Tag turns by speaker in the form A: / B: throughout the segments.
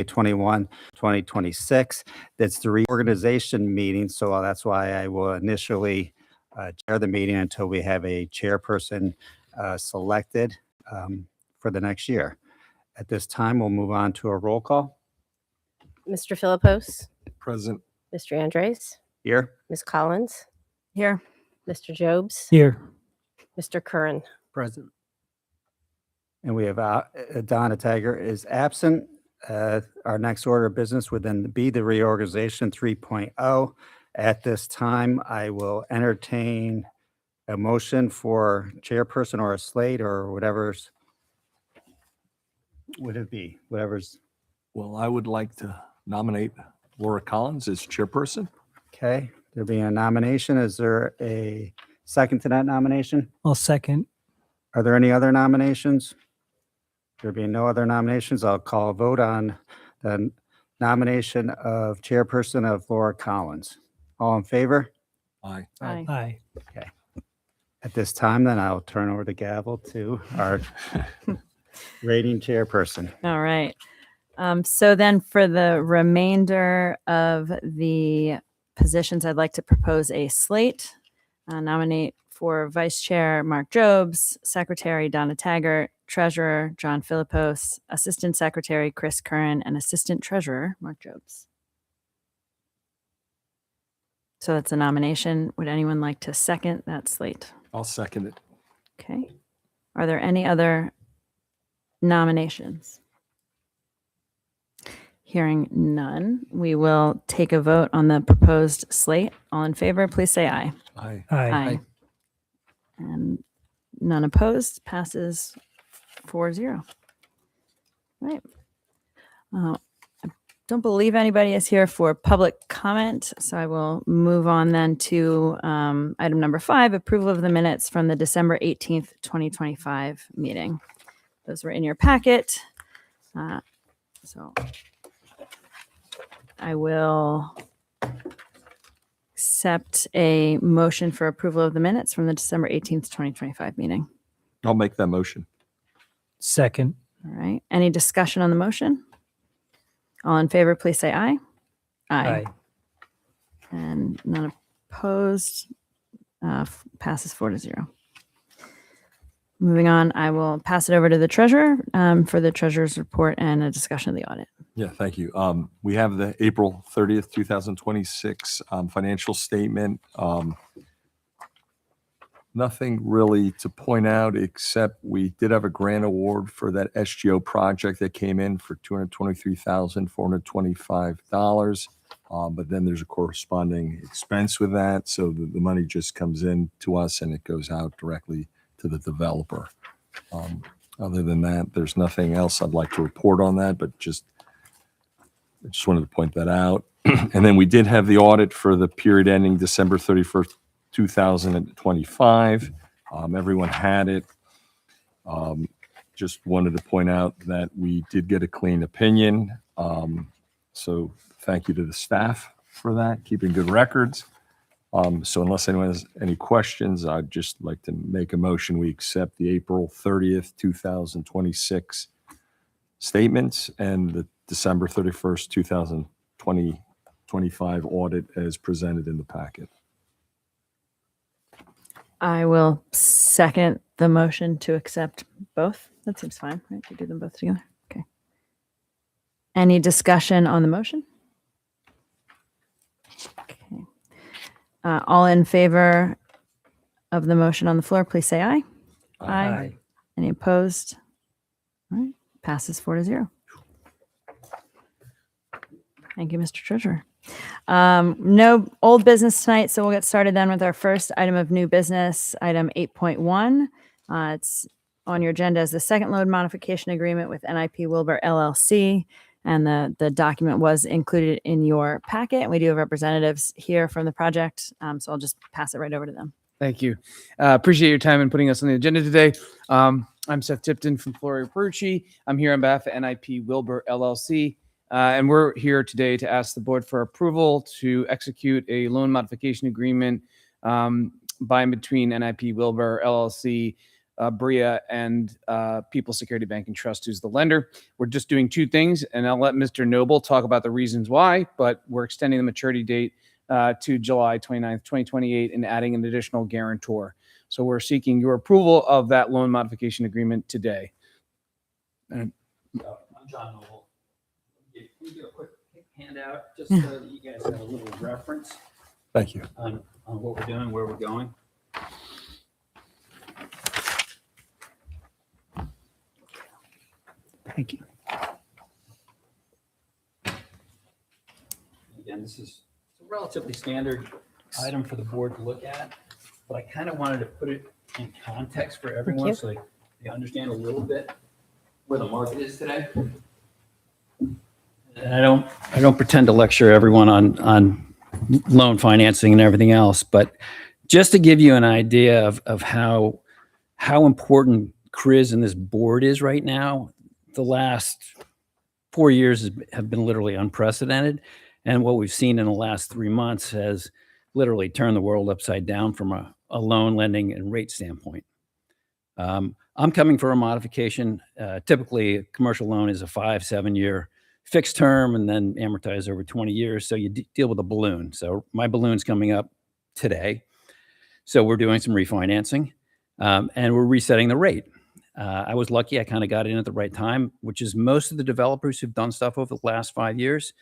A: 2021, 2026. That's the reorganization meeting, so that's why I will initially chair the meeting until we have a chairperson selected for the next year. At this time, we'll move on to a roll call.
B: Mr. Philippos,
C: Present.
B: Mr. Andres,
A: Here.
B: Ms. Collins,
D: Here.
B: Mr. Jobs,
D: Here.
B: Mr. Curran.
C: Present.
A: And we have Donna Tiger is absent. Our next order of business would then be the reorganization 3.0. At this time, I will entertain a motion for chairperson or a slate or whatever's, would it be? Whatever's,
C: Well, I would like to nominate Laura Collins as chairperson.
A: okay. There being a nomination, is there a second to that nomination?
D: I'll second.
A: Are there any other nominations? There being no other nominations, I'll call a vote on the nomination of chairperson of Laura Collins. All in favor?
C: Aye.
B: Aye.
D: Aye.
A: At this time, then I'll turn over the gavel to our rating chairperson.
D: All right. So then for the remainder of the positions, I'd like to propose a slate. Nominate for Vice Chair Mark Jobs, Secretary Donna Taggart, Treasurer John Philippos, Assistant Secretary Chris Curran, and Assistant Treasurer Mark Jobs. So that's a nomination. Would anyone like to second that slate?
C: I'll second it.
D: Okay. Are there any other nominations? Hearing none, we will take a vote on the proposed slate. All in favor, please say aye.
C: Aye.
D: Aye. And none opposed, passes 4-0. Right. I don't believe anybody is here for public comment, so I will move on then to item number 5, approval of the minutes from the December 18th, 2025 meeting. Those were in your packet. So I will accept a motion for approval of the minutes from the December 18th, 2025 meeting.
C: I'll make that motion.
D: Second. All right. Any discussion on the motion? All in favor, please say aye. Aye. And none opposed. Passes 4-0. Moving on, I will pass it over to the treasurer for the treasurer's report and a discussion of the audit.
C: Yeah, thank you. We have the April 30th, 2026 financial statement. Nothing really to point out except we did have a grant award for that SGO project that came in for $223,425. But then there's a corresponding expense with that. So the money just comes in to us and it goes out directly to the developer. Other than that, there's nothing else I'd like to report on that, but I just wanted to point that out. And then we did have the audit for the period ending December 31st, 2025. Everyone had it. Just wanted to point out that we did get a clean opinion. So thank you to the staff for that, keeping good records. So unless anyone has any questions, I'd just like to make a motion. We accept the April 30th, 2026 statements and the December 31st, 2025 audit as presented in the packet.
D: I will second the motion to accept both. That seems fine, right? To do them both together. Okay. Any discussion on the motion? Okay. All in favor of the motion on the floor, please say aye. Aye. Any opposed? All right. Passes 4-0. Thank you, Mr. Treasurer. No old business tonight, so we'll get started then with our first item of new business, item 8.1. It's on your agenda as the second loan modification agreement with NIP Wilbur LLC, and the document was included in your packet. And we do have representatives here from the project, so I'll just pass it right over to them.
E: Thank you. Appreciate your time and putting us on the agenda today. I'm Seth Tipton from Florio Perucci. I'm here on behalf of NIP Wilbur LLC. And we're here today to ask the board for approval to execute a loan modification agreement by and between NIP Wilbur LLC, Bria and People Security Bank and Trust, who's the lender. We're just doing two things, and I'll let Mr. Noble talk about the reasons why, but we're extending the maturity date to July 29th, 2028, and adding an additional guarantor. So we're seeking your approval of that loan modification agreement today. And
F: I'm John Noble. Can we do a quick handout just so that you guys have a little reference
C: Thank you.
F: on what we're doing, where we're going?
A: Thank you.
F: Again, this is a relatively standard item for the board to look at, but I kind of wanted to put it in context for everyone
B: you.
F: so they understand a little bit where the market is today. And I don't pretend to lecture everyone on loan financing and everything else, but just to give you an idea of how important Chris and this board is right now, the last 4 years have been literally unprecedented. And what we've seen in the last 3 months has literally turned the world upside down from a loan lending and rate standpoint. I'm coming for a modification. Typically, a commercial loan is a 5-7 year fixed term and then amortized over 20 years. So you deal with a balloon. So my balloon's coming up today. So we're doing some refinancing and we're resetting the rate. I was lucky. I kind of got in at the right time, which is most of the developers who've done stuff over the last 5 years.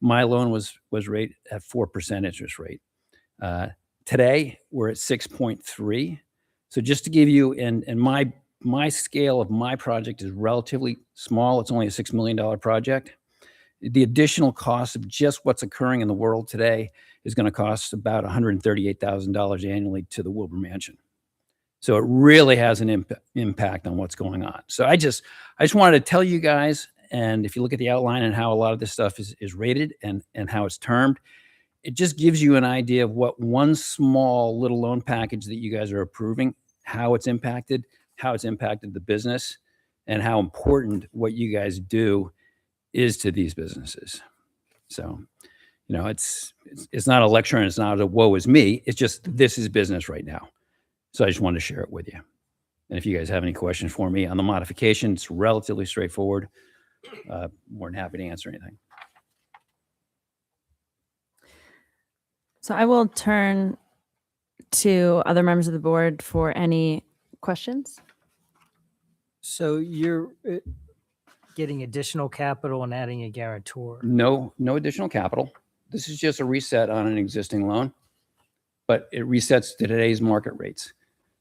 F: My loan was rated at 4% interest rate. Today we're at 6.3. So just to give you, and my scale of my project is relatively small. It's only a $6 million project. The additional cost of just what's occurring in the world today is going to cost about $138,000 annually to the Wilbur Mansion. So it really has an impact on what's going on. So I just wanted to tell you guys, and if you look at the outline and how a lot of this stuff is rated and how it's termed, it just gives you an idea of what one small little loan package that you guys are approving, how it's impacted the business, and how important what you guys do is to these businesses. So, you know, it's not a lecture and it's not a woe is me. It's just this is business right now. So I just wanted to share it with you. And if you guys have any questions for me on the modification, it's relatively straightforward. More than happy to answer anything.
D: So I will turn to other members of the board for any questions.
G: So you're getting additional capital and adding a guarantor.
F: No additional capital. This is just a reset on an existing loan, but it resets to today's market rates.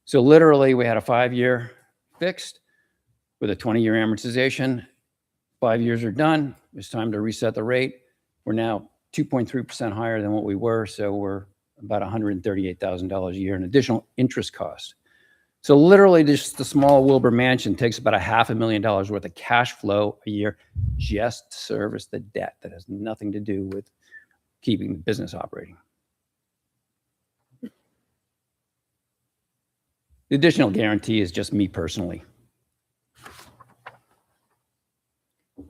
F: So literally we had a 5-year fixed with a 20-year amortization. 5 years are done. It's time to reset the rate. We're now 2.3% higher than what we were. So we're about $138,000 a year in additional interest costs. So literally just the small Wilbur Mansion takes about $500,000 worth of cash flow a year just to service the debt that has nothing to do with keeping the business operating. The additional guarantee is just me personally.
A: If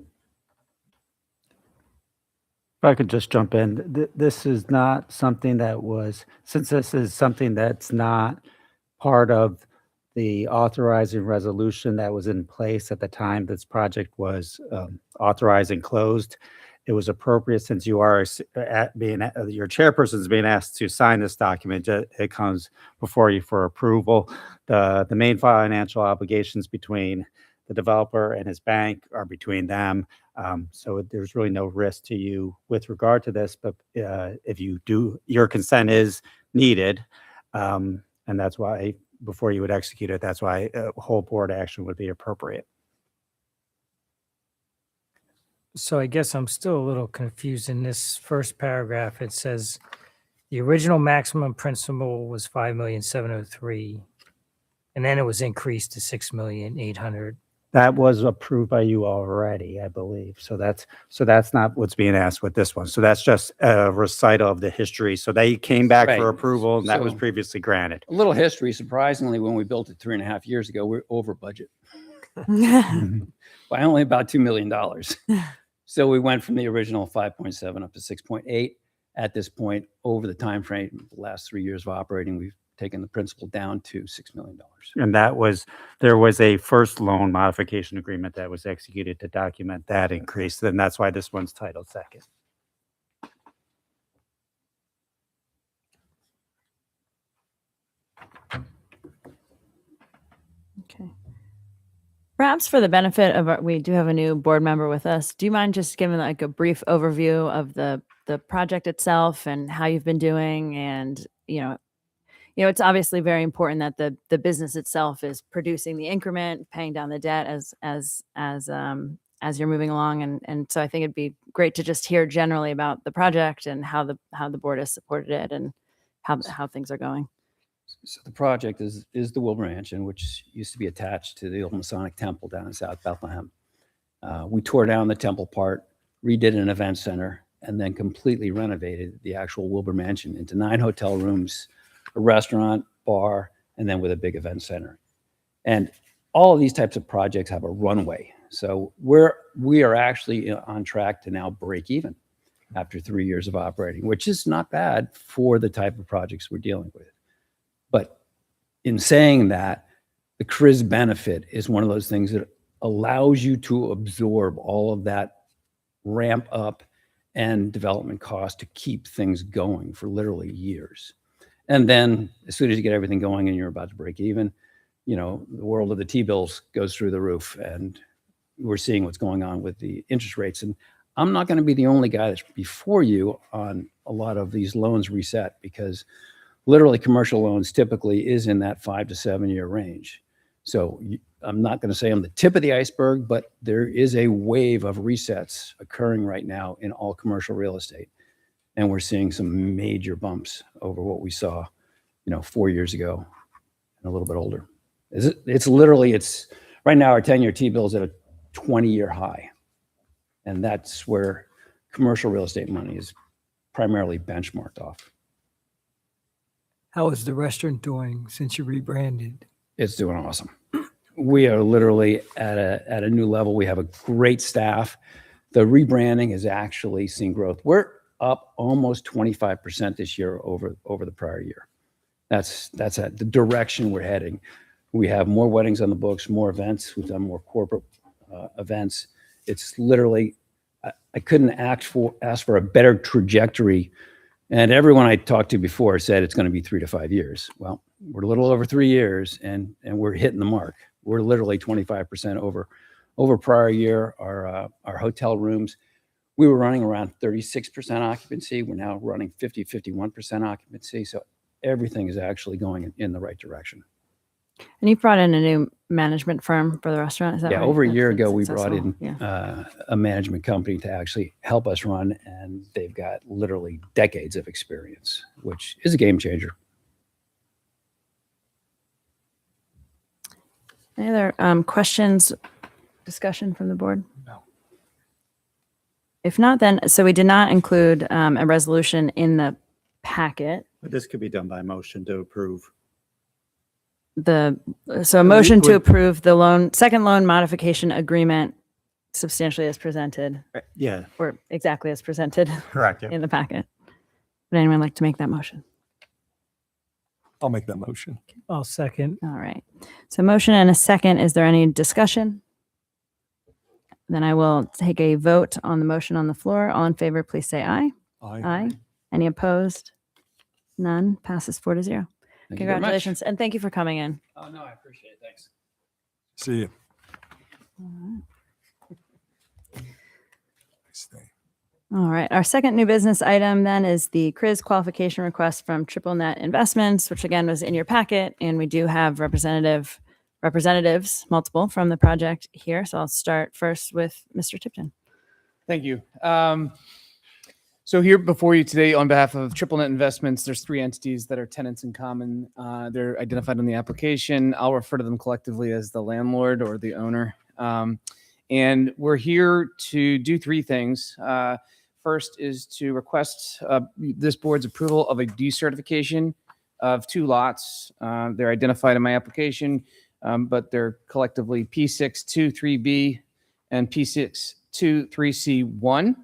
A: I could just jump in, this is not something that was, since this is something that's not part of the authorizing resolution that was in place at the time this project was authorized and closed, it was appropriate since you are your chairperson is being asked to sign this document. It comes before you for approval. The main financial obligations between the developer and his bank are between them. So there's really no risk to you with regard to this, but if you do, your consent is needed. And that's why before you would execute it, that's why a whole board action would be appropriate.
G: So I guess I'm still a little confused in this first paragraph. It says the original maximum principal was $5,703,000, and then it was increased to $6,800,000.
A: That was approved by you already, I believe. So that's not what's being asked with this one. So that's just a recital of the history. So they came back for
F: Right.
A: approval and that was
F: So-
A: previously granted.
F: A little history, surprisingly, when we built it 3.5 years ago, we're over budget by only about $2 million. So we went from the original 5.7 up to 6.8. At this point, over the time frame, the last 3 years of operating, taking the principal down to $6 million.
A: And there was a first loan modification agreement that was executed to document that increase. And that's why this one's titled second.
D: Okay. Perhaps for the benefit of we do have a new board member with us. Do you mind just giving like a brief overview of the project itself and how you've been doing? And it's obviously very important that the business itself is producing the increment, paying down the debt as you're moving along. And so I think it'd be great to just hear generally about the project and how the board has supported it and how things are going.
F: So the project is the Wilbur Mansion, which used to be attached to the old Masonic Temple down in South Bethlehem. We tore down the temple part, redid an event center, and then completely renovated the actual Wilbur Mansion into 9 hotel rooms, a restaurant, bar, and then with a big event center. And all of these types of projects have a runway. So we are actually on track to now break even after 3 years of operating, which is not bad for the type of projects we're dealing with. But in saying that, the CRIS benefit is one of those things that allows you to absorb all of that ramp up and development cost to keep things going for literally years. And then as soon as you get everything going and you're about to break even, the world of the T-bills goes through the roof, and we're seeing what's going on with the interest rates. And I'm not going to be the only guy that's before you on a lot of these loans reset, because literally commercial loans typically is in that 5 to 7 year range. So I'm not going to say I'm the tip of the iceberg, but there is a wave of resets occurring right now in all commercial real estate. And we're seeing some major bumps over what we saw, 4 years ago and a little bit older. It's right now our 10-year T-bill is at a 20-year high. And that's where commercial real estate money is primarily benchmarked off.
H: How is the restaurant doing since you rebranded?
F: It's doing awesome. We are literally at a new level. We have a great staff. The rebranding has actually seen growth. We're up almost 25% this year over the prior year. That's at the direction we're heading. We have more weddings on the books, more events. We've done more corporate events. It's literally, I couldn't ask for a better trajectory. And everyone I talked to before said it's going to be 3 to 5 years. Well, we're a little over 3 years, and we're hitting the mark. We're literally 25% over prior year. Our hotel rooms, we were running around 36% occupancy. We're now running 51% occupancy. So everything is actually going in the right direction.
D: And you brought in a new management firm for the restaurant, is that right?
F: Yeah, over a year
D: That's
F: ago,
D: been
F: we brought in
D: successful.
F: a management company to actually help us run, and they've got literally decades of experience, which is a game changer.
D: Any other questions, discussion from the board?
H: No.
D: If not, then, so we did not include a resolution in the packet.
A: But this could be done by motion to approve.
D: So a motion to approve the second loan modification agreement substantially as presented,
A: Yeah,
D: or exactly as presented
A: correct.
D: in the packet. Would anyone like to make that motion?
C: I'll make that motion.
H: I'll second.
D: All right. So motion and a second. Is there any discussion? Then I will take a vote on the motion on the floor. All in favor, please say aye. Aye. Any opposed? None. Passes 4-0.
F: Thank you very much.
D: Congratulations. And thank you for coming in.
F: Oh, no, I appreciate it. Thanks.
C: See you.
D: All right. Our second new business item then is the CRIS qualification request from Triple Net Investments, which again was in your packet. And we do have representatives, multiple from the project here. So I'll start first with Mr. Tipton.
E: Thank you. So here before you today on behalf of Triple Net Investments, there's 3 entities that are tenants in common. They're identified on the application. I'll refer to them collectively as the landlord or the owner. And we're here to do 3 things. First is to request this board's approval of a decertification of 2 lots. They're identified in my application, but they're collectively P623B and P623C1.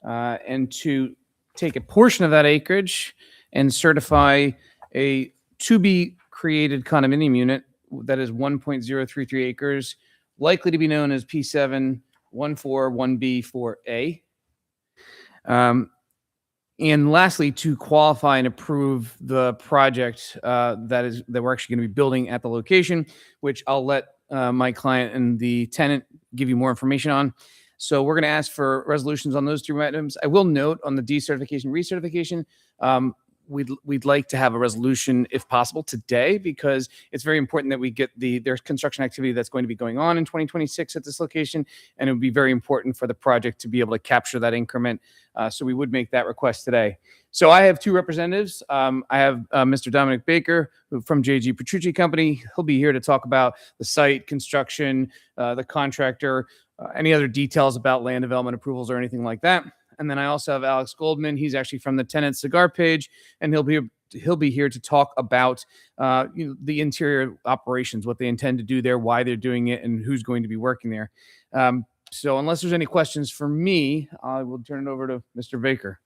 E: And to take a portion of that acreage and certify a to be created condominium unit that is 1.033 acres, likely to be known as P7 141B 4A. And lastly, to qualify and approve the project that we're actually going to be building at the location, which I'll let my client and the tenant give you more information on. So we're going to ask for resolutions on those two items. I will note on the decertification, recertification, we'd like to have a resolution if possible today, because it's very important that we get there's construction activity that's going to be going on in 2026 at this location, and it would be very important for the project to be able to capture that increment. So we would make that request today. So I have two representatives. I have Mr. Dominic Baker from JG Petrucci Company. He'll be here to talk about the site, construction, the contractor, any other details about land development approvals or anything like that. And then I also have Alex Goldman. He's actually from the tenant cigar page, and he'll be here to talk about the interior operations, what they intend to do there, why they're doing it, and who's going to be working there. So unless there's any questions for me, I will turn it over to Mr. Baker.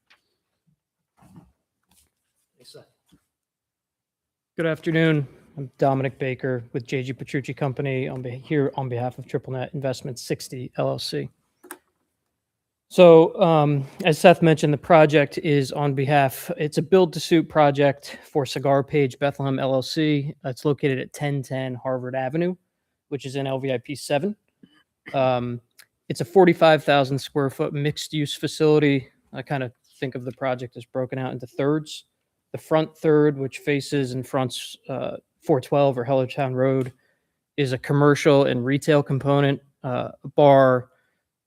I: Good afternoon. I'm Dominic Baker with JG Petrucci Company here on behalf of Triple Net Investments 60 LLC. So as Seth mentioned, the project is it's a build-to-suit project for Cigar Page Bethlehem LLC. It's located at 1010 Harvard Avenue, which is in LVIP 7. It's a 45,000 square foot mixed-use facility. I kind of think of the project as broken out into thirds. The front third, which faces and fronts 412 or Hellertown Road, is a commercial and retail component, a bar,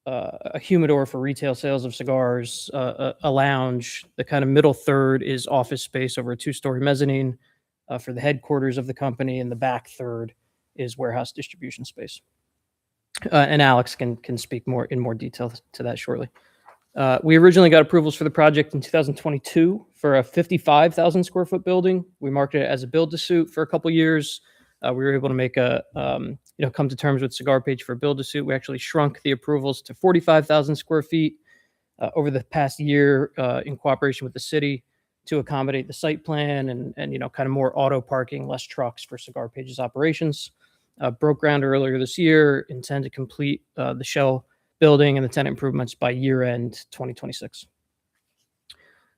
I: a humidor for retail sales of cigars, a lounge. The kind of middle third is office space over a 2-story mezzanine for the headquarters of the company, and the back third is warehouse distribution space. And Alex can speak in more detail to that shortly. We originally got approvals for the project in 2022 for a 55,000 square foot building. We marketed it as a build to suit for a couple years. We were able to make come to terms with Cigar Page for a build to suit. We actually shrunk the approvals to 45,000 square feet over the past year in cooperation with the city to accommodate the site plan and kind of more auto parking, less trucks for Cigar Page's operations. Broke ground earlier this year, intend to complete the shell building and the tenant improvements by year end 2026.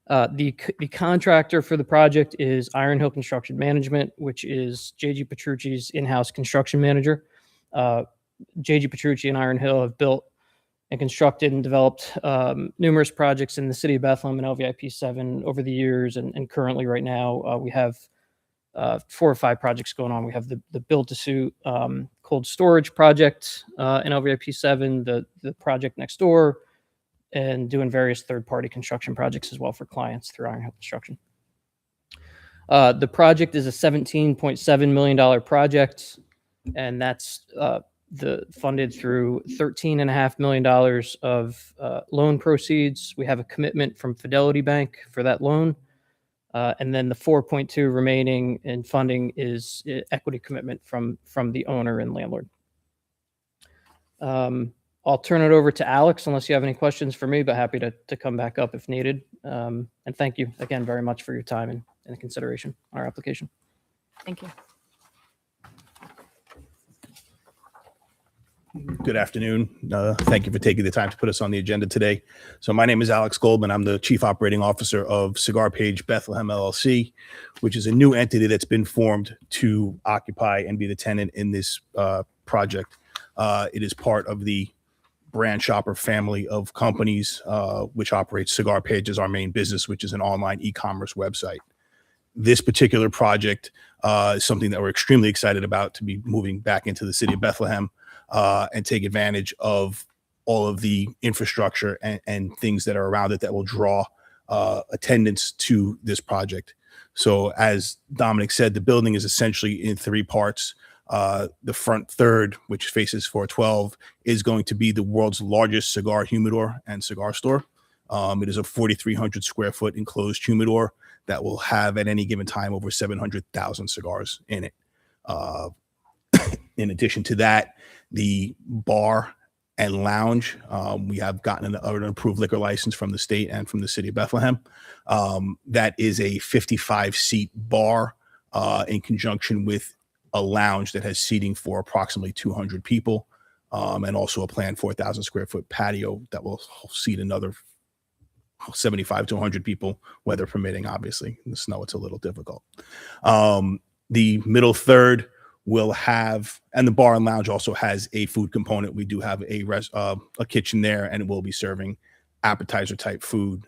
I: The contractor for the project is Iron Hill Construction Management, which is JG Petrucci's in-house construction manager. JG Petrucci and Iron Hill have built and constructed and developed numerous projects in the city of Bethlehem and LVIP 7 over the years, and currently right now we have 4 or 5 projects going on. We have the build-to-suit cold storage project in LVIP 7, the project next door, and doing various third-party construction projects as well for clients through Iron Hill Construction. The project is a $17.7 million project, and that's funded through $13.5 million of loan proceeds. We have a commitment from Fidelity Bank for that loan. And then the 4.2 remaining in funding is equity commitment from the owner and landlord. I'll turn it over to Alex unless you have any questions for me, but happy to come back up if needed. And thank you again very much for your time and consideration on our application.
D: Thank you.
J: Good afternoon. Thank you for taking the time to put us on the agenda today. So my name is Alex Goldman. I'm the Chief Operating Officer of Cigar Page Bethlehem LLC, which is a new entity that's been formed to occupy and be the tenant in this project. It is part of the Brand Shopper family of companies, which operates Cigar Page as our main business, which is an online e-commerce website. This particular project is something that we're extremely excited about, to be moving back into the city of Bethlehem and take advantage of all of the infrastructure and things that are around it that will draw attendance to this project. So as Dominic said, the building is essentially in 3 parts. The front third, which faces 412, is going to be the world's largest cigar humidor and cigar store. It is a 4,300 square foot enclosed humidor that will have at any given time over 700,000 cigars in it. In addition to that, the bar and lounge, we have gotten an approved liquor license from the state and from the city of Bethlehem. That is a 55 seat bar in conjunction with a lounge that has seating for approximately 200 people, and also a planned 4,000 square foot patio that will seat another 75 to 100 people, weather permitting. Obviously, in the snow, it's a little difficult. The middle third will have, and the bar and lounge also has a food component. We do have a kitchen there, and it will be serving appetizer type food,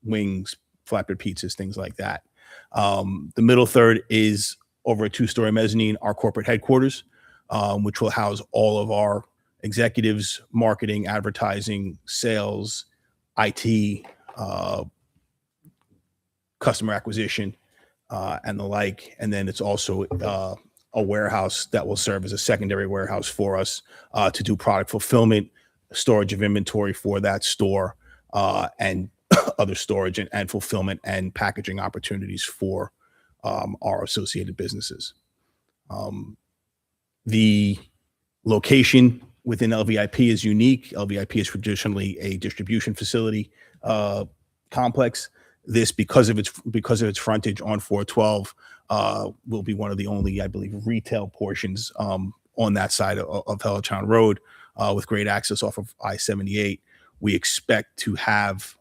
J: wings, flatbread pizzas, things like that. The middle third is over a 2-story mezzanine, our corporate headquarters, which will house all of our executives, marketing, advertising, sales, IT, customer acquisition, and the like. And then it's also a warehouse that will serve as a secondary warehouse for us to do product fulfillment, storage of inventory for that store, and other storage and fulfillment and packaging opportunities for our associated businesses. The location within LVIP is unique. LVIP is traditionally a distribution facility complex. This, because of its frontage on 412, will be one of the only, I believe, retail portions on that side of Helltown Road, with great access off of I-78. We expect to have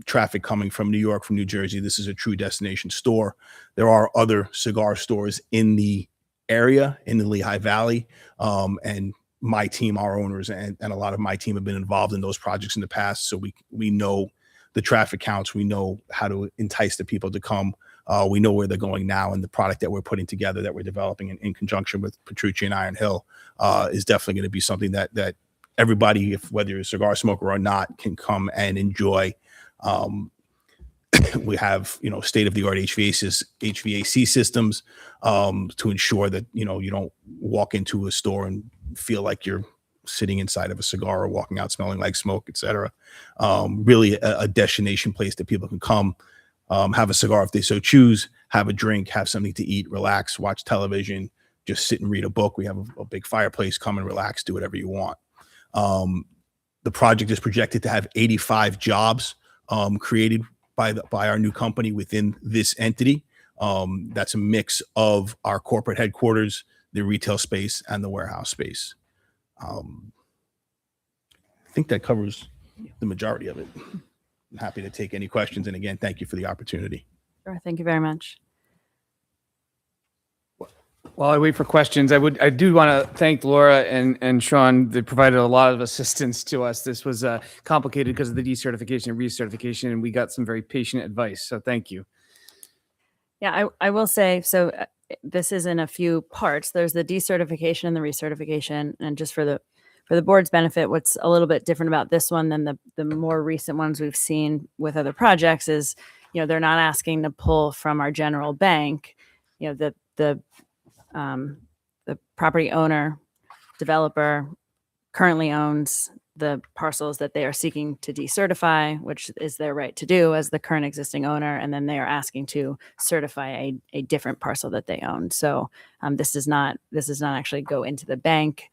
J: traffic coming from New York, from New Jersey. This is a true destination store. There are other cigar stores in the area, in the Lehigh Valley, and my team, our owners, and a lot of my team have been involved in those projects in the past. So we know the traffic counts. We know how to entice the people to come. We know where they're going now, and the product that we're putting together, that we're developing in conjunction with Petrucci and Iron Hill, is definitely going to be something that everybody, whether you're a cigar smoker or not, can come and enjoy. We have, state-of-the-art HVAC systems to ensure that, you don't walk into a store and feel like you're sitting inside of a cigar or walking out smelling like smoke, et cetera. Really a destination place that people can come, have a cigar if they so choose, have a drink, have something to eat, relax, watch television, just sit and read a book. We have a big fireplace. Come and relax, do whatever you want. The project is projected to have 85 jobs created by our new company within this entity. That's a mix of our corporate headquarters, the retail space, and the warehouse space. I think that covers the majority of it. I'm happy to take any questions. And again, thank you for the opportunity.
D: Sure, thank you very much.
E: While I wait for questions, I do want to thank Laura and Sean. They provided a lot of assistance to us. This was complicated because of the decertification and recertification, and we got some very patient advice. So thank you.
D: Yeah, I will say, so this is in a few parts. There's the decertification and the recertification. And just for the board's benefit, what's a little bit different about this one than the more recent ones we've seen with other projects is, they're not asking to pull from our general bank. The property owner, developer currently owns the parcels that they are seeking to decertify, which is their right to do as the current existing owner. And then they are asking to certify a different parcel that they own. So this does not actually go into the bank.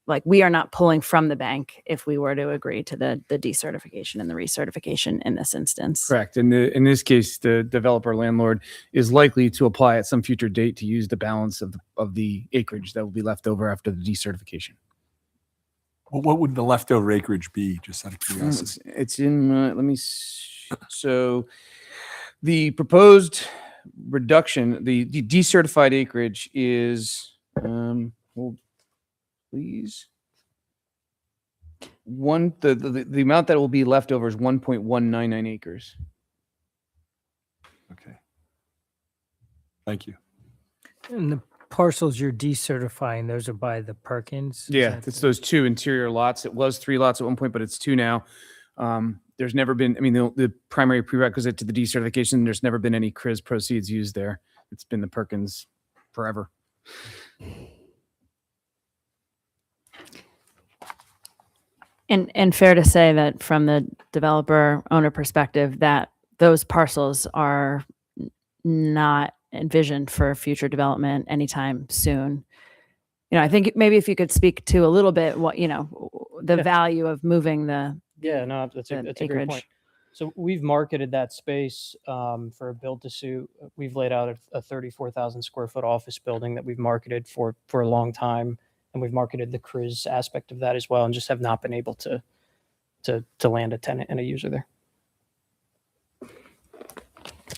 D: Like, we are not pulling from the bank if we were to agree to the decertification and the recertification in this instance.
E: Correct. In this case, the developer landlord is likely to apply at some future date to use the balance of the acreage that will be left over after the decertification.
C: Well, what would the leftover acreage be, just out of curiosity?
E: It's in, let me see. So the proposed reduction, the decertified acreage is, hold please. The amount that will be left over is 1.199 acres.
C: Okay. Thank you.
G: And the parcels you're decertifying, those are by the Perkins?
E: Yeah, it's those two interior lots. It was 3 lots at one point, but it's 2 now. There's never been, the primary prerequisite to the decertification, there's never been any CRIS proceeds used there. It's been the Perkins forever.
D: And fair to say that from the developer owner perspective, that those parcels are not envisioned for future development anytime soon. I think maybe if you could speak to a little bit what, the
I: Yeah.
D: value of moving the
I: Yeah, no, that's a great
D: acreage.
I: point. So we've marketed that space for a build to suit. We've laid out a 34,000 square foot office building that we've marketed for a long time, and we've marketed the cruise aspect of that as well, and just have not been able to land a tenant and a user there.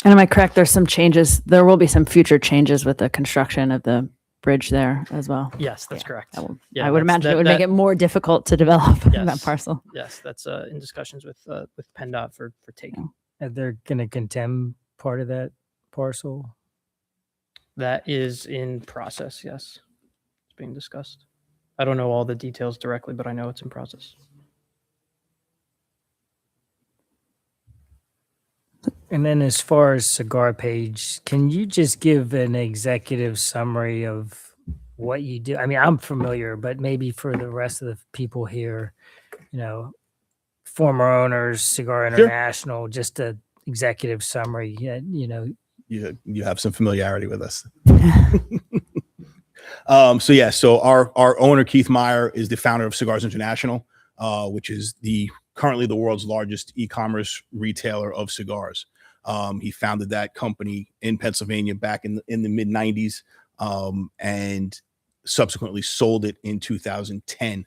D: And am I correct? There's some changes. There will be some future changes with the construction of the bridge there as well.
I: Yes, that's
D: Yeah,
I: correct.
D: That will,
I: Yeah,
D: I would
I: that's-
D: imagine it
I: that-
D: would
I: that-
D: make it more difficult to develop that
I: Yes.
D: parcel.
I: Yes, that's in discussions with PennDOT for taking.
G: And they're going to condemn part of that parcel.
I: That is in process. Yes, it's being discussed. I don't know all the details directly, but I know it's in process.
G: And then as far as Cigar Page, can you just give an executive summary of what you do? I mean, I'm familiar, but maybe for the rest of the people here, former owners, Cigar International, just a executive summary.
J: You have some familiarity with us. So our owner, Keith Meyer, is the founder of Cigars International, which is currently the world's largest e-commerce retailer of cigars. He founded that company in Pennsylvania back in the mid 90s, and subsequently sold it in 2010.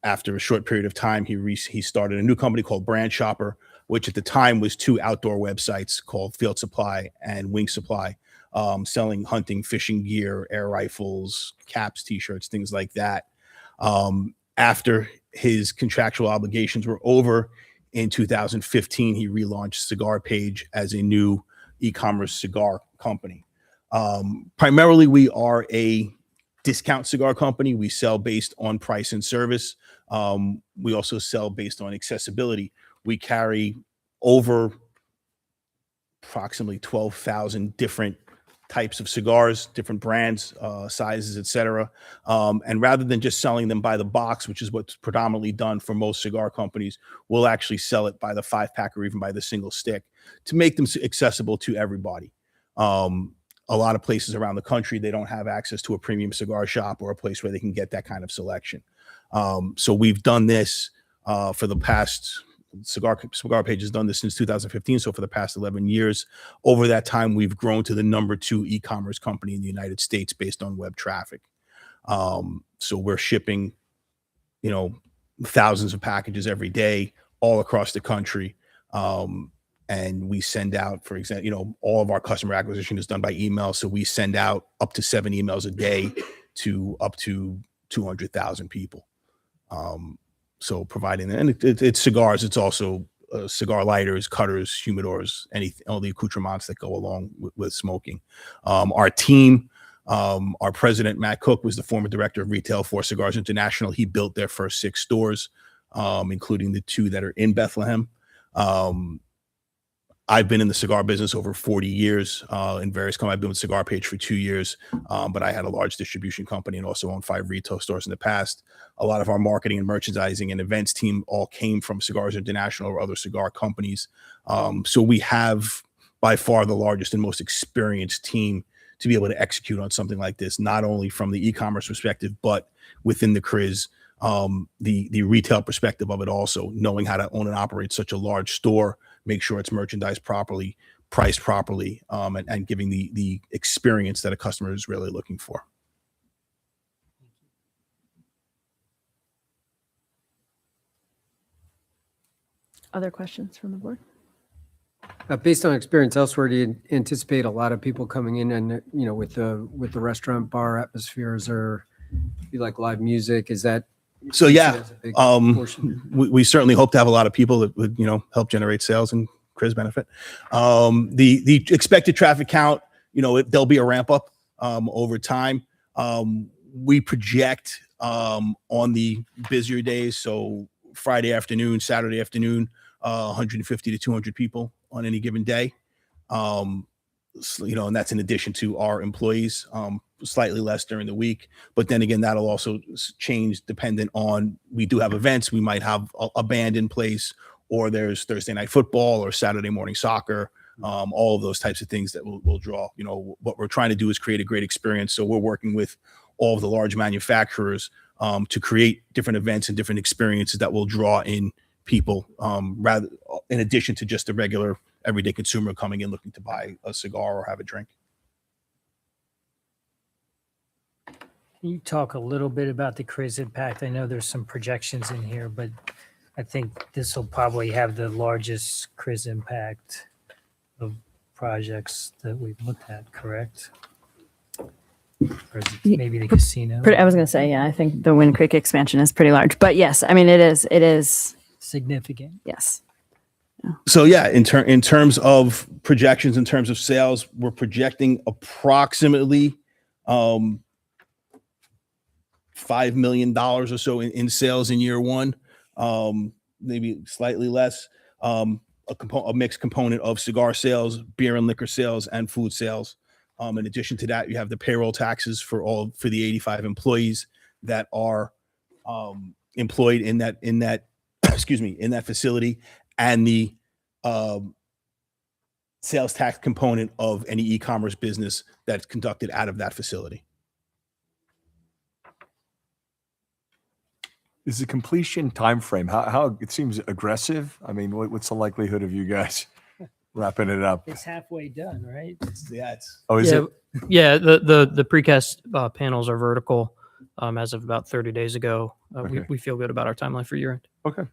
J: After a short period of time, he started a new company called Brand Shopper, which at the time was 2 outdoor websites called Field Supply and Wing Supply, selling hunting, fishing gear, air rifles, caps, t-shirts, things like that. After his contractual obligations were over in 2015, he relaunched Cigar Page as a new e-commerce cigar company. Primarily, we are a discount cigar company. We sell based on price and service. We also sell based on accessibility. We carry over approximately 12,000 different types of cigars, different brands, sizes, etc. And rather than just selling them by the box, which is what's predominantly done for most cigar companies, we'll actually sell it by the 5-pack or even by the single stick to make them accessible to everybody. A lot of places around the country, they don't have access to a premium cigar shop or a place where they can get that kind of selection. So we've done this for the past, Cigar Page has done this since 2015. So for the past 11 years, over that time, we've grown to the number 2 e-commerce company in the United States based on web traffic. So we're shipping, thousands of packages every day all across the country. And we send out, for example, all of our customer acquisition is done by email. So we send out up to 7 emails a day to up to 200,000 people. So providing, and it's cigars. It's also cigar lighters, cutters, humidors, all the accoutrements that go along with smoking. Our team, our president, Matt Cook, was the former director of retail for Cigars International. He built their first 6 stores, including the 2 that are in Bethlehem. I've been in the cigar business over 40 years in various companies. I've been with Cigar Page for 2 years, but I had a large distribution company and also owned 5 retail stores in the past. A lot of our marketing and merchandising and events team all came from Cigars International or other cigar companies. So we have by far the largest and most experienced team to be able to execute on something like this, not only from the e-commerce perspective, but within the CRIZ, the retail perspective of it also, knowing how to own and operate such a large store, make sure it's merchandised properly, priced properly, and giving the experience that a customer is really looking for.
D: Other questions from the board?
K: Based on experience elsewhere, do you anticipate a lot of people coming in and, with the restaurant bar atmosphere? Is there be like live music? Is that?
J: So yeah,
K: as a big portion?
J: we certainly hope to have a lot of people that would, help generate sales and CRIZ benefit. The expected traffic count, there'll be a ramp up over time. We project on the busier days, so Friday afternoon, Saturday afternoon, 150 to 200 people on any given day. And that's in addition to our employees, slightly less during the week. But then again, that'll also change dependent on, we do have events. We might have a band in place, or there's Thursday night football or Saturday morning soccer, all of those types of things that will draw. What we're trying to do is create a great experience. So we're working with all of the large manufacturers to create different events and different experiences that will draw in people, rather in addition to just the regular everyday consumer coming in looking to buy a cigar or have a drink.
G: Can you talk a little bit about the CRIZ impact? I know there's some projections in here, but I think this will probably have the largest CRIZ impact of projects that we've looked at, correct? Or is it maybe the casino?
D: I was going to say, yeah, I think the Wind Creek expansion is pretty large, but yes, I mean, it is,
G: Significant.
D: yes.
J: So yeah, in terms of projections, in terms of sales, we're projecting approximately $5 million or so in sales in year one, maybe slightly less. A mixed component of cigar sales, beer and liquor sales, and food sales. In addition to that, you have the payroll taxes for the 85 employees that are employed in that excuse me, in that facility, and the sales tax component of any e-commerce business that's conducted out of that facility.
C: Is the completion time frame, how it seems aggressive? I mean, what's the likelihood of you guys wrapping it up?
G: It's halfway done, right?
C: Oh, is
I: yeah,
C: it?
I: Yeah, the precast panels are vertical as of about 30 days ago.
C: Okay.
I: We feel good about our timeline for year end.
C: Okay.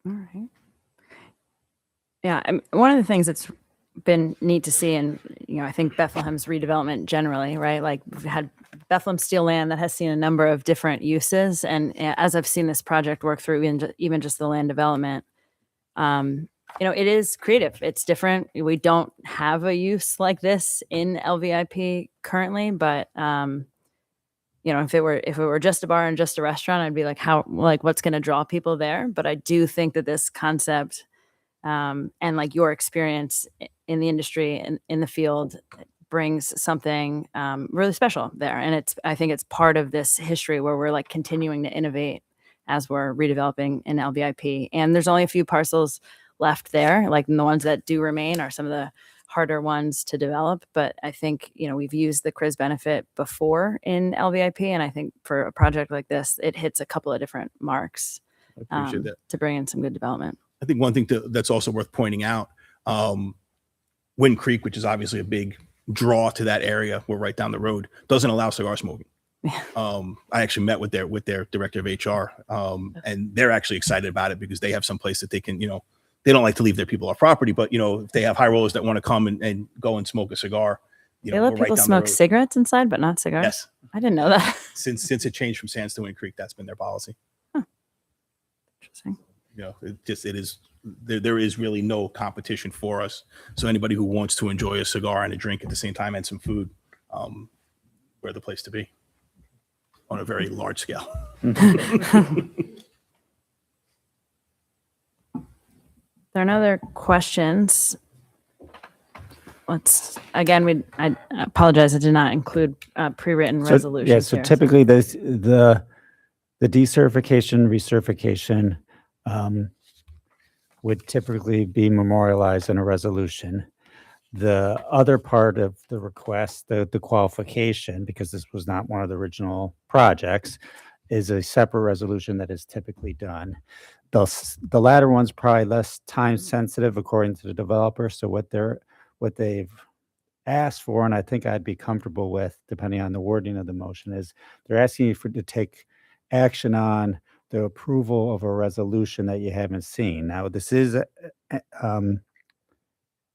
D: All right. Yeah, one of the things that's been neat to see, and I think Bethlehem's redevelopment generally, right? Like we've had Bethlehem Steel Land that has seen a number of different uses, and as I've seen this project work through even just the land development, it is creative. It's different. We don't have a use like this in LVIP currently, but if it were just a bar and just a restaurant, I'd be like, what's going to draw people there? But I do think that this concept, and like your experience in the industry and in the field, brings something really special there. And I think it's part of this history where we're like continuing to innovate as we're redeveloping in LVIP. And there's only a few parcels left there. Like the ones that do remain are some of the harder ones to develop. But I think, we've used the CRIZ benefit before in LVIP. And I think for a project like this, it hits a couple of different marks
J: I appreciate that.
D: to bring in some good development.
J: I think one thing that's also worth pointing out, Wind Creek, which is obviously a big draw to that area, we're right down the road, doesn't allow cigar smoking. I actually met with their director of HR, and they're actually excited about it because they have some place that they can, they don't like to leave their people off property, but if they have high rollers that want to come and go and smoke a cigar,
D: They let people smoke cigarettes inside, but not cigars?
J: Yes.
D: I didn't know that.
J: Since it changed from Sands to Wind Creek, that's been their policy.
D: Interesting.
J: There is really no competition for us. So anybody who wants to enjoy a cigar and a drink at the same time and some food, we're the place to be on a very large scale.
D: There are no other questions. I apologize. I did not include pre-written resolutions.
A: Yeah, so
D: here,
A: typically the decertification, recertification would typically be memorialized in a resolution. The other part of the request, the qualification, because this was not one of the original projects, is a separate resolution that is typically done. The latter one's probably less time sensitive according to the developer. So what they've asked for, and I think I'd be comfortable with, depending on the wording of the motion, is they're asking you to take action on the approval of a resolution that you haven't seen. Now, this is it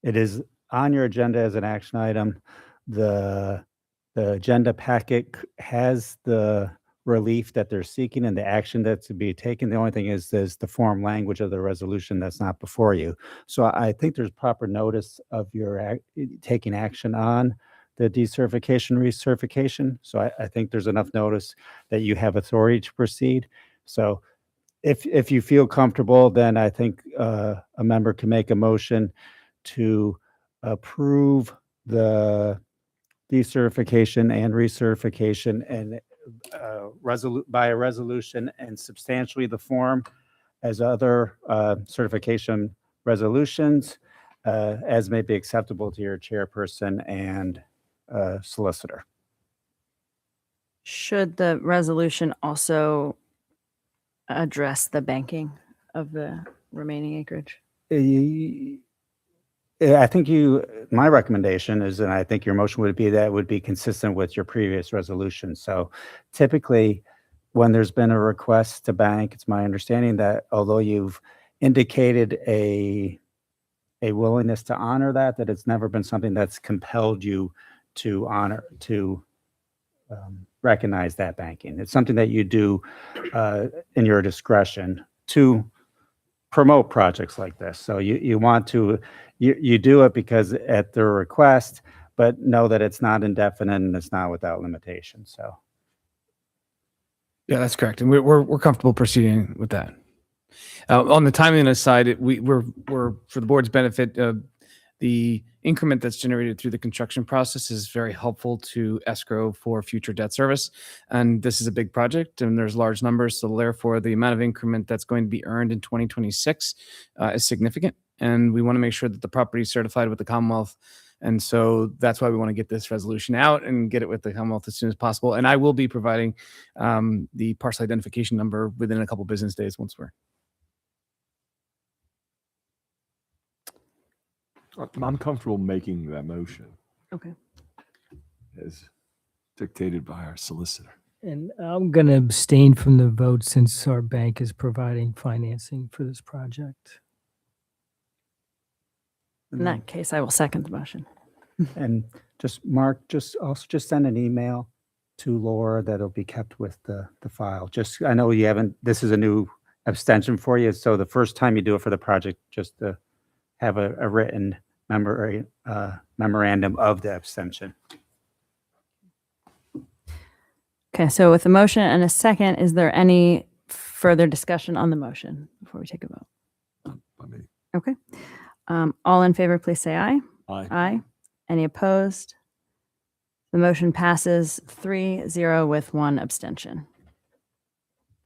A: is on your agenda as an action item. The agenda packet has the relief that they're seeking and the action that's to be taken. The only thing is the form language of the resolution that's not before you. So I think there's proper notice of your taking action on the decertification, recertification. So I think there's enough notice that you have authority to proceed. So if you feel comfortable, then I think a member can make a motion to approve the decertification and recertification and by a resolution and substantially the form as other certification resolutions as may be acceptable to your chairperson and solicitor.
D: Should the resolution also address the banking of the remaining acreage?
A: I think my recommendation is, and I think your motion would be that it would be consistent with your previous resolution. So typically, when there's been a request to bank, it's my understanding that although you've indicated a willingness to honor that it's never been something that's compelled you to recognize that banking. It's something that you do in your discretion to promote projects like this. So you want to, you do it because at their request, but know that it's not indefinite and it's not without limitation. So
E: Yeah, that's correct, and we're comfortable proceeding with that. On the timeliness side, we're for the board's benefit. The increment that's generated through the construction process is very helpful to escrow for future debt service, and this is a big project, and there's large numbers, so therefore the amount of increment that's going to be earned in 2026 is significant, and we want to make sure that the property is certified with the Commonwealth. And so that's why we want to get this resolution out and get it with the Commonwealth as soon as possible. And I will be providing the parcel identification number within a couple business days once we're.
C: I'm comfortable making that motion
D: Okay.
C: as dictated by our solicitor.
G: And I'm going to abstain from the vote since our bank is providing financing for this project.
D: In that case, I will second the motion.
A: and just Mark, just send an email to Laura that'll be kept with the file. Just, I know you haven't, this is a new abstention for you. So the first time you do it for the project, just to have a written memorandum of the abstention.
D: Okay, so with a motion and a second, is there any further discussion on the motion before we take a vote?
C: By me.
D: Okay. All in favor, please say aye.
C: Aye.
D: Aye. Any opposed? The motion passes 3-0 with one abstention.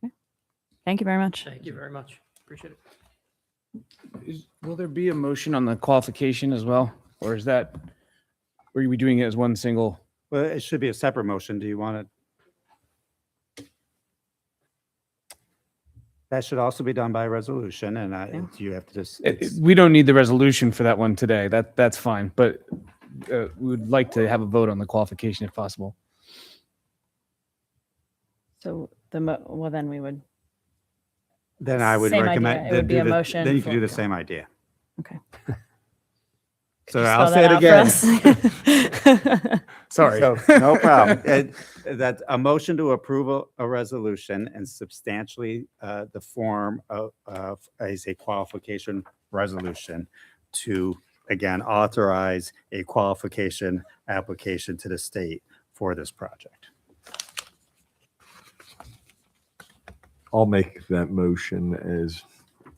D: Okay. Thank you very much.
I: Thank you very much. Appreciate it.
E: Will there be a motion on the qualification as well, or is that, or are we doing it as one single?
A: Well, it should be a separate motion. Do you want to? That should also be done by resolution, and you have to just.
E: We don't need the resolution for that one today. That's fine, but we would like to have a vote on the qualification if possible.
D: So well, then we would.
A: Then I would
D: Same
A: recommend.
D: idea. It would be a motion
A: Then you can
D: for-
A: do the same idea.
D: Okay.
A: So
D: Spell
A: I'll
D: that
A: say it
D: out for
A: again.
D: us.
E: Sorry.
A: So, no problem. That's a motion to approve a resolution and substantially the form of as a qualification resolution to, again, authorize a qualification application to the state for this project.
C: I'll make that motion as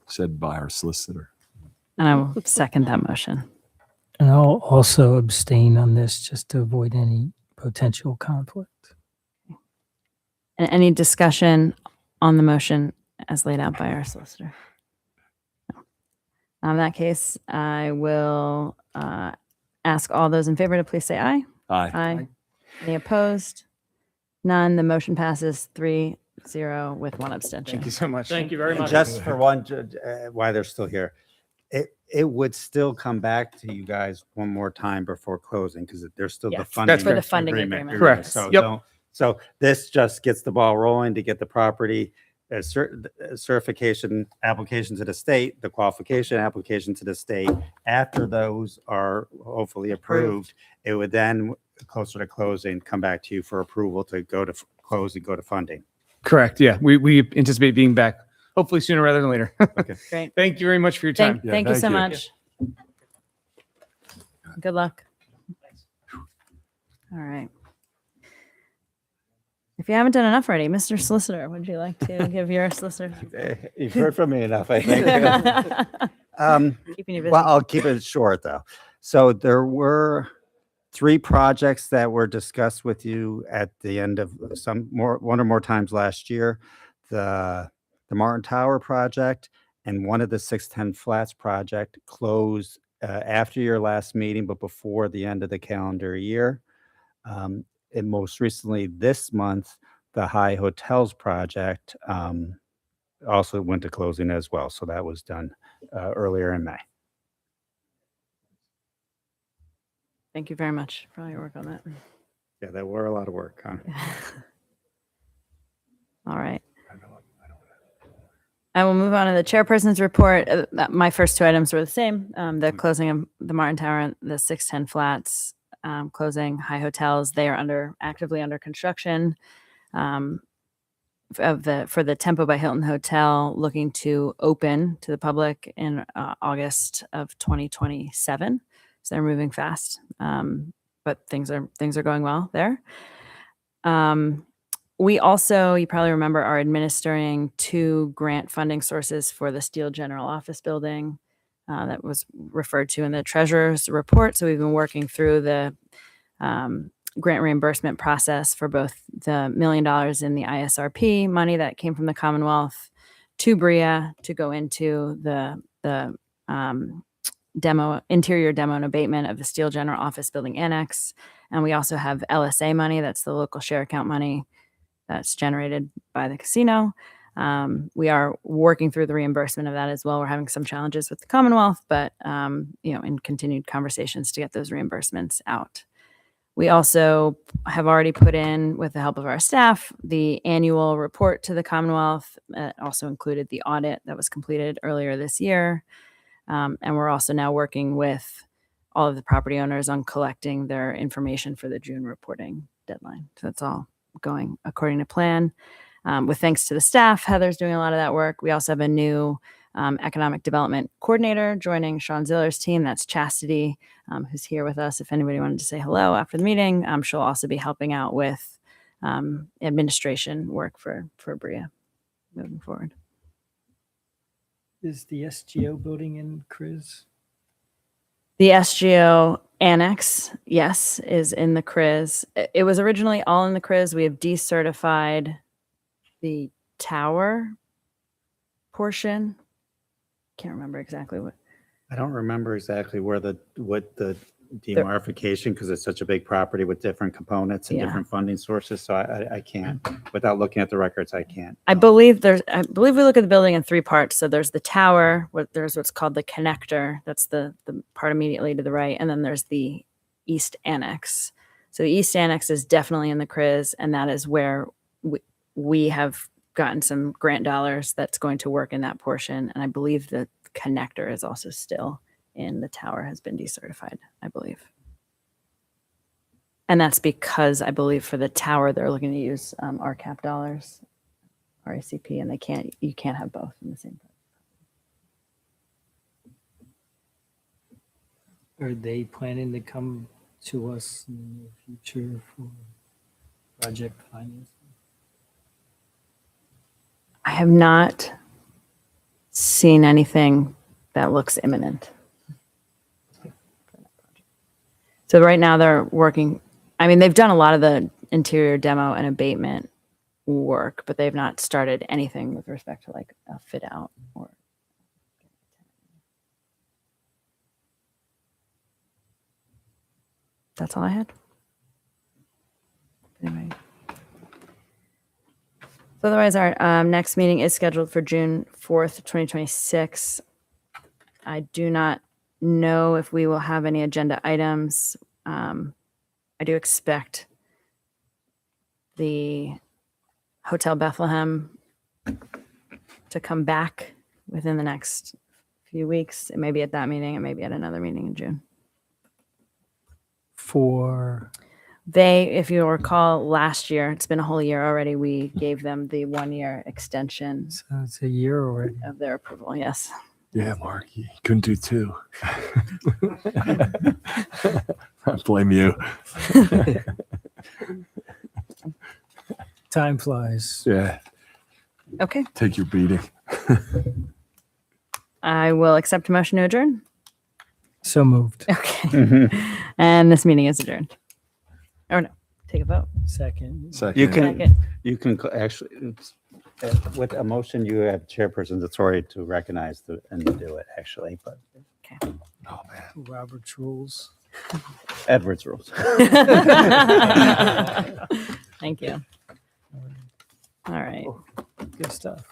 C: said by our solicitor.
D: And I will second that motion.
G: And I'll also abstain on this just to avoid any potential conflict.
D: And any discussion on the motion as laid out by our solicitor? No. In that case, I will ask all those in favor to please say aye.
C: Aye.
D: Aye. Any opposed? None. The motion passes 3-0 with one abstention.
E: Thank you so much.
I: Thank you very
A: And
I: much.
A: just for one, why they're still here, it would still come back to you guys one more time before closing because there's still the
D: Yes,
A: funding.
D: for the funding agreement.
E: Correct.
A: So
E: Yep.
A: don't. So this just gets the ball rolling to get the property certification application to the state, the qualification application to the state. After those are hopefully approved, it would then, closer to closing, come back to you for approval to go to close and go to funding.
E: Correct. Yeah, we anticipate being back hopefully sooner rather than later.
A: Okay.
D: Great.
E: Thank you very much for your time.
D: Thank,
C: Yeah,
D: thank you so
C: thank
D: much. Good luck. All right. If you haven't done enough already, Mr. Solicitor, would you like to give your solicitor?
A: You've heard from me enough, I think.
D: Keeping you busy.
A: Well, I'll keep it short though. So there were 3 projects that were discussed with you at the end of one or more times last year. The Martin Tower project and one of the 610 Flats project closed after your last meeting, but before the end of the calendar year. and most recently this month, the High Hotels project also went to closing as well. So that was done earlier in May.
D: Thank you very much for all your work on that.
A: Yeah, that were a lot of work. Huh?
D: All right. I will move on to the chairperson's report. My first two items were the same. The closing of the Martin Tower and the 610 Flats, closing High Hotels. They are actively under construction. For the Tempo by Hilton Hotel, looking to open to the public in August of 2027. So they're moving fast, but things are going well there. We also, you probably remember, are administering 2 grant funding sources for the Steel General Office building that was referred to in the treasurer's report. So we've been working through the grant reimbursement process for both the $1 million in the ISRP money that came from the Commonwealth to Bria to go into the interior demo and abatement of the Steel General Office building annex. And we also have LSA money, that's the local share account money that's generated by the casino. We are working through the reimbursement of that as well. We're having some challenges with the Commonwealth, but in continued conversations to get those reimbursements out. We also have already put in, with the help of our staff, the annual report to the Commonwealth. Also included the audit that was completed earlier this year. And we're also now working with all of the property owners on collecting their information for the June reporting deadline. So that's all going according to plan. With thanks to the staff, Heather's doing a lot of that work. We also have a new economic development coordinator joining Sean Ziller's team. That's Chastity, who's here with us. If anybody wanted to say hello after the meeting, she'll also be helping out with administration work for Bria moving forward.
H: Is the SGO building in Chris?
D: The SGO annex, yes, is in the CRIS. It was originally all in the CRIS. We have decertified the tower portion. Can't remember exactly what.
A: I don't remember exactly what the demarcation, because it's such a big property with different components and
D: Yeah.
A: different funding sources. So I can't, without looking at the records, I can't.
D: I believe we look at the building in 3 parts. So there's the tower, there's what's called the connector. That's the part immediately to the right. And then there's the East Annex. So the East Annex is definitely in the CRIS, and that is where we have gotten some grant dollars that's going to work in that portion. And I believe the connector is also still in the tower, has been decertified, I believe. And that's because I believe for the tower, they're looking to use RCAP dollars, RACP, and you can't have both in the same place.
G: Are they planning to come to us in the near future for project financing?
D: I have not seen anything that looks imminent. So right now they're working. I mean, they've done a lot of the interior demo and abatement work, but they've not started anything with respect to like a fit out or. That's all I had. Anyway. So otherwise, our next meeting is scheduled for June 4th, 2026. I do not know if we will have any agenda items. I do expect the Hotel Bethlehem to come back within the next few weeks. It may be at that meeting. It may be at another meeting in June. If you recall, last year, it's been a whole year already, we gave them the 1-year extension
H: So it's a year already.
D: of their approval. Yes.
C: Yeah, Mark, you couldn't do 2. I blame you.
H: Time flies.
C: Yeah,
D: Okay.
C: take your beating.
D: I will accept a motion to adjourn.
H: So moved.
D: Okay. And this meeting is adjourned. Or no, take a vote.
H: Second.
C: Second.
A: You can actually, with a motion, you have chairperson's authority to recognize and do it actually, but.
C: Oh, man.
H: Robert's rules.
F: Edwards rules.
D: Thank you. All right.
G: Good stuff.